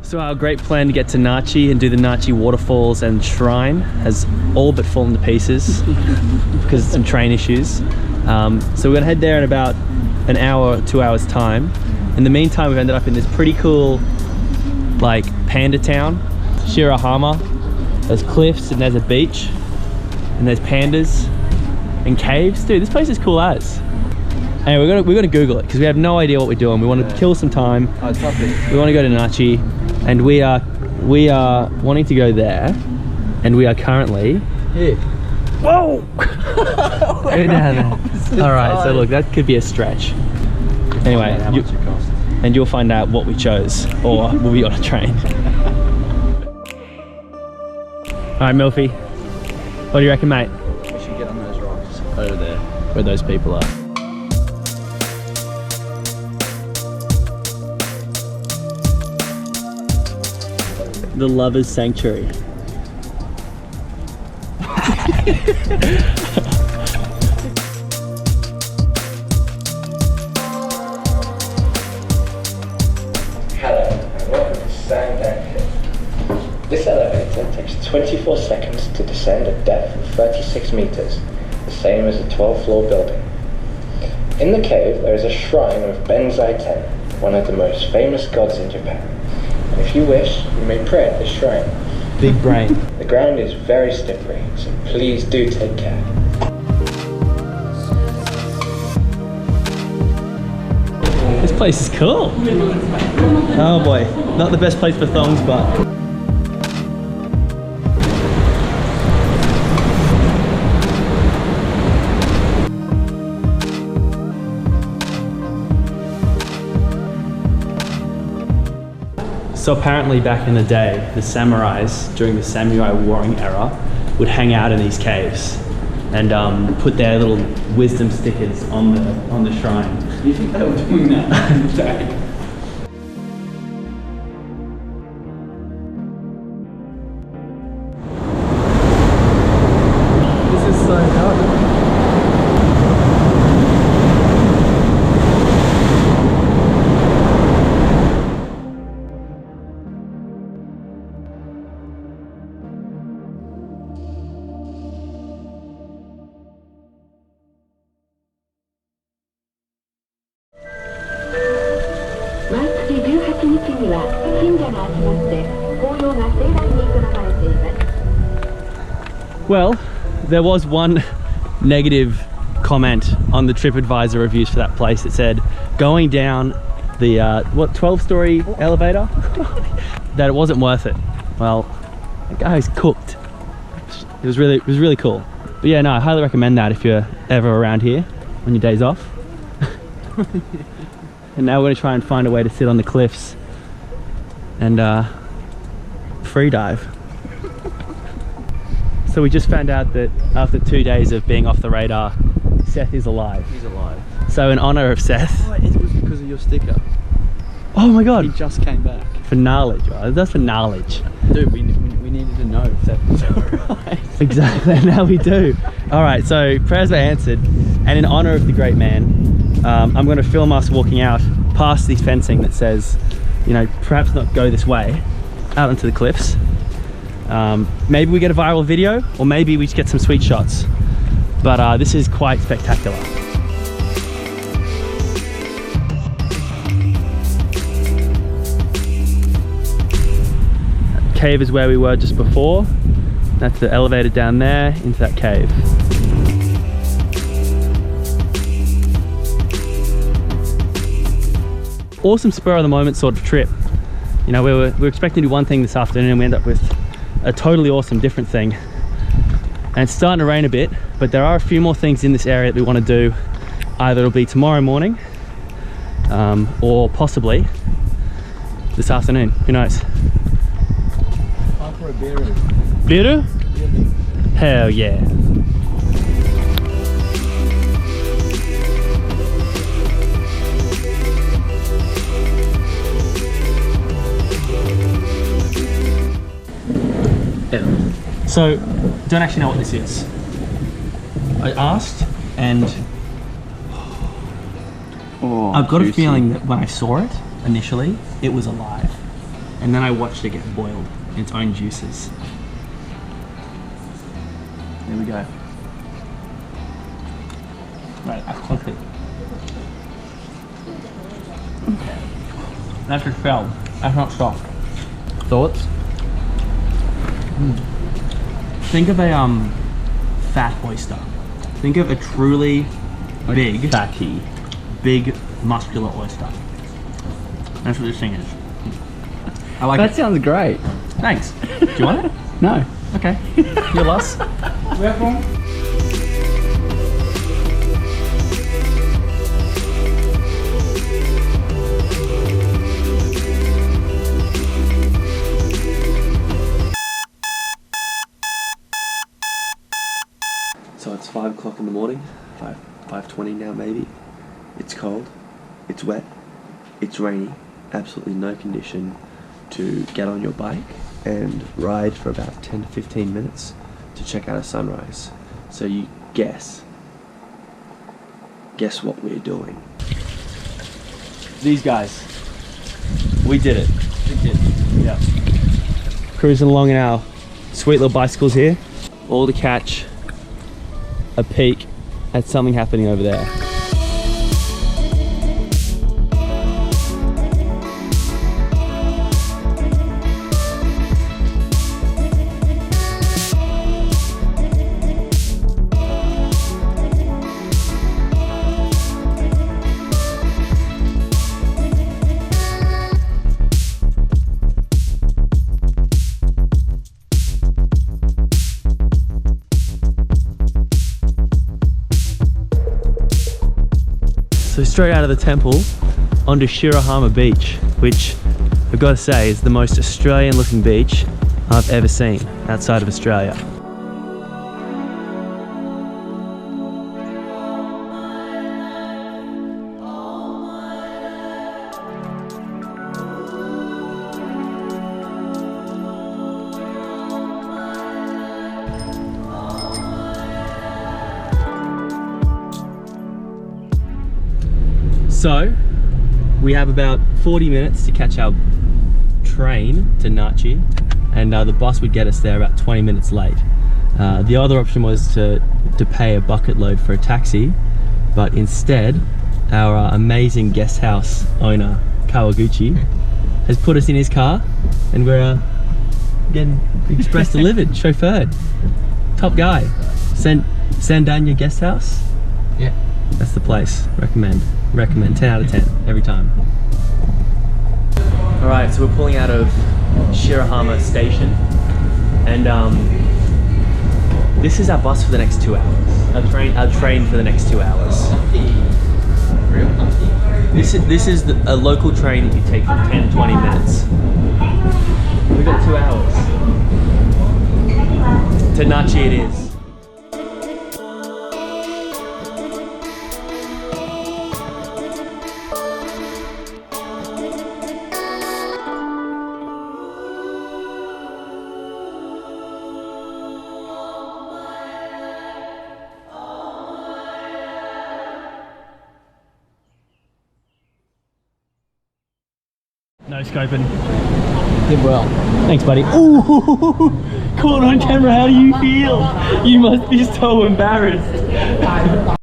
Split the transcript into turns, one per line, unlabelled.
So our great plan to get to Nachi and do the Nachi waterfalls and shrine has all but fallen to pieces because of some train issues. So we're gonna head there in about an hour, 2 hours time. In the meantime, we've ended up in this pretty cool, like, panda town, Shirahama. There's cliffs and there's a beach and there's pandas and caves. Dude, this place is cool as. Anyway, we're gonna Google it because we have no idea what we're doing. We want to kill some time.
Oh, it's lovely.
We want to go to Nachi, and we are wanting to go there, and we are currently
here.
Whoa! Go down there. All right, so look, that could be a stretch. Anyway,
how much it costs.
And you'll find out what we chose, or we'll be on a train. All right, Milfy, what do you reckon, mate?
We should get on those rocks over there,
Where those people are. The Lover's Sanctuary.
Hello and welcome to Sandanbeki. This elevator takes 24 seconds to descend a depth of 36 meters, the same as a 12-floor building. In the cave there is a shrine of Benzai Ten, one of the most famous gods in Japan. And if you wish, you may pray at this shrine.
Big brain.
The ground is very slippery, so please do take care.
This place is cool. Oh boy, not the best place for thongs, but. So apparently back in the day, the samurais, during the samurai warring era, would hang out in these caves and put their little wisdom stickers on the shrine.
Do you think they were doing that in the day?
This is so hard. Well, there was one negative comment on the TripAdvisor reviews for that place. It said going down the 12-story elevator that it wasn't worth it. Well, the guy's cooked. It was really cool. But yeah, no, I highly recommend that if you're ever around here on your days off. And now we're gonna try and find a way to sit on the cliffs and free dive. So we just found out that after 2 days of being off the radar, Seth is alive.
He's alive.
So in honor of Seth.
Oh, it was because of your sticker.
Oh my god.
He just came back.
For knowledge, right? That's for knowledge.
Dude, we needed to know if Seth was alright.
Exactly, now we do. Alright, so prayers were answered. And in honor of the great man, I'm going to film us walking out past this fencing that says, you know, perhaps not go this way, out onto the cliffs. Maybe we get a viral video, or maybe we just get some sweet shots. But this is quite spectacular. Cave is where we were just before. That's the elevator down there into that cave. Awesome spur of the moment sort of trip. You know, we were expecting to do one thing this afternoon and we end up with a totally awesome different thing. And it's starting to rain a bit, but there are a few more things in this area that we want to do. Either it'll be tomorrow morning or possibly this afternoon, who knows.
Time for a beer.
Beer? Hell yeah. So, don't actually know what this is. I asked, and I've got a feeling that when I saw it initially, it was alive. And and then I watched it get boiled in its own juices. There we go. Right, I cooked it. That's just shell. That's not soft. Thoughts? Think of a fat oyster. Think of a truly big,
fatty,
big muscular oyster. That's what this thing is. I like
that
it.
sounds great.
Thanks. Do you want it?
No.
Okay. Your loss. So it's 5 o'clock in the morning, 5:20 now maybe. It's cold, it's wet, it's rainy, absolutely no condition to get on your bike and ride for about 10 to 15 minutes to check out a sunrise. So you guess what we're doing. These guys, we did it. We did. Yeah. Cruising along in our sweet little bicycles here, all to catch a peek at something happening over there. So straight out of the temple onto Shirahama beach, which I've got to say is the most Australian looking beach I've ever seen outside of Australia. So, we have about 40 minutes to catch our train to Nachi, and the bus would get us there about 20 minutes late. The other option was to pay a bucket load for a taxi, but instead, our amazing guest house owner, Kawaguchi, has put us in his car, and we're getting express delivered, chauffeured. Top guy. Sandanbeki guest house?
Yeah.
That's the place. Recommend. 10 out of 10 every time. Alright, so we're pulling out of Shirahama station, and this is our bus for the next 2 hours. Our train for the next 2 hours. This is a local train that you take for 10 to 20 minutes. We've got 2 hours. To Nachi it is. No scoping.
Did well.
Thanks, buddy. Ooh, caught on camera. How do you feel? You must be so embarrassed.